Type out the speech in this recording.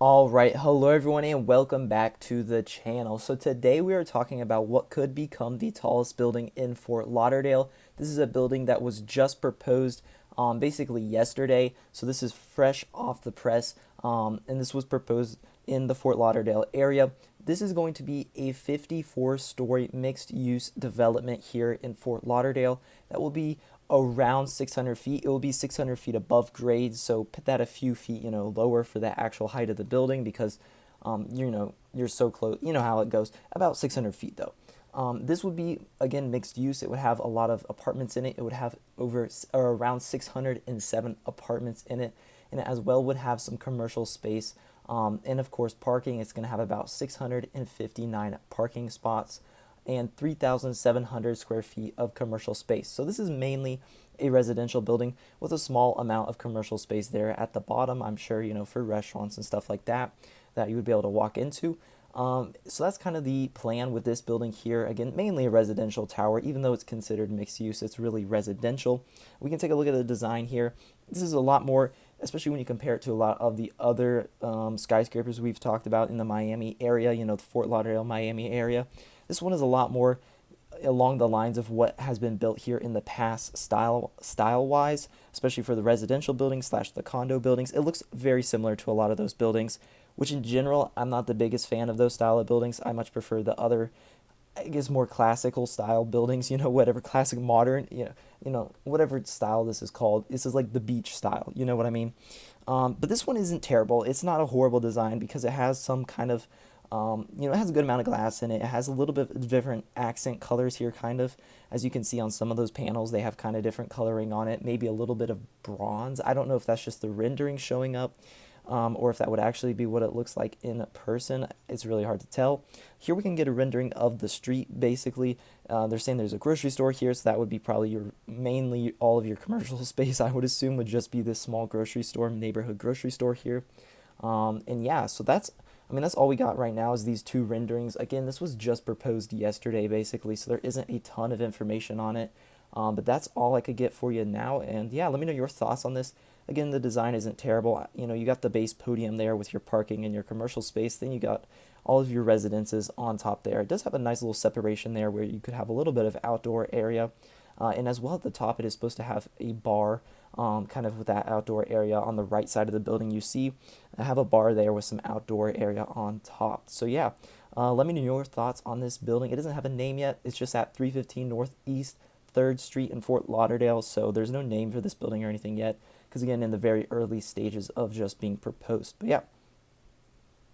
All right, hello everyone and welcome back to the channel. So today we are talking about what could become the tallest building in Fort Lauderdale. This is a building that was just proposed basically yesterday. So this is fresh off the press, and this was proposed in the Fort Lauderdale area. This is going to be a 54-story mixed-use development here in Fort Lauderdale that will be around 600 feet. It will be 600 feet above grade, so put that a few feet, lower for the actual height of the building because, you're so close. You know how it goes. About 600 feet though. This would be again mixed use. It would have a lot of apartments in it. It would have over or around 607 apartments in it, and it as well would have some commercial space. And of course, parking. It's going to have about 659 parking spots and 3,700 square feet of commercial space. So this is mainly a residential building with a small amount of commercial space there at the bottom. I'm sure, for restaurants and stuff like that, that you would be able to walk into. So that's kind of the plan with this building here. Again, mainly a residential tower, even though it's considered mixed use, it's really residential. We can take a look at the design here. This is a lot more, especially when you compare it to a lot of the other skyscrapers we've talked about in the Miami area, the Fort Lauderdale, Miami area. This one is a lot more along the lines of what has been built here in the past style wise, especially for the residential buildings slash the condo buildings. It looks very similar to a lot of those buildings, which in general I'm not the biggest fan of those style of buildings. I much prefer the other, I guess, more classical style buildings, whatever classic modern, whatever style this is called. This is like the beach style, you know what I mean? But this one isn't terrible. It's not a horrible design because it has some kind of it has a good amount of glass in it. It has a little bit of different accent colors here, kind of. As you can see on some of those panels, they have kind of different coloring on it. Maybe a little bit of bronze. I don't know if that's just the rendering showing up, or if that would actually be what it looks like in person. It's really hard to tell. Here we can get a rendering of the street, basically. They're saying there's a grocery store here, so that would be probably mainly all of your commercial space, I would assume, would just be this small grocery store, neighborhood grocery store here. And yeah, so that's all we got right now is these two renderings. Again, this was just proposed yesterday, basically, so there isn't a ton of information on it. But that's all I could get for you now. And yeah, let me know your thoughts on this. Again, the design isn't terrible. You got the base podium there with your parking and your commercial space. Then you got all of your residences on top there. It does have a nice little separation there where you could have a little bit of outdoor area. And as well at the top, it is supposed to have a bar, kind of with that outdoor area on the right side of the building. You see, I have a bar there with some outdoor area on top. So yeah, let me know your thoughts on this building. It doesn't have a name yet. It's just at 315 Northeast 3rd Street in Fort Lauderdale. So there's no name for this building or anything yet, because again, in the very early stages of just being proposed. But yeah,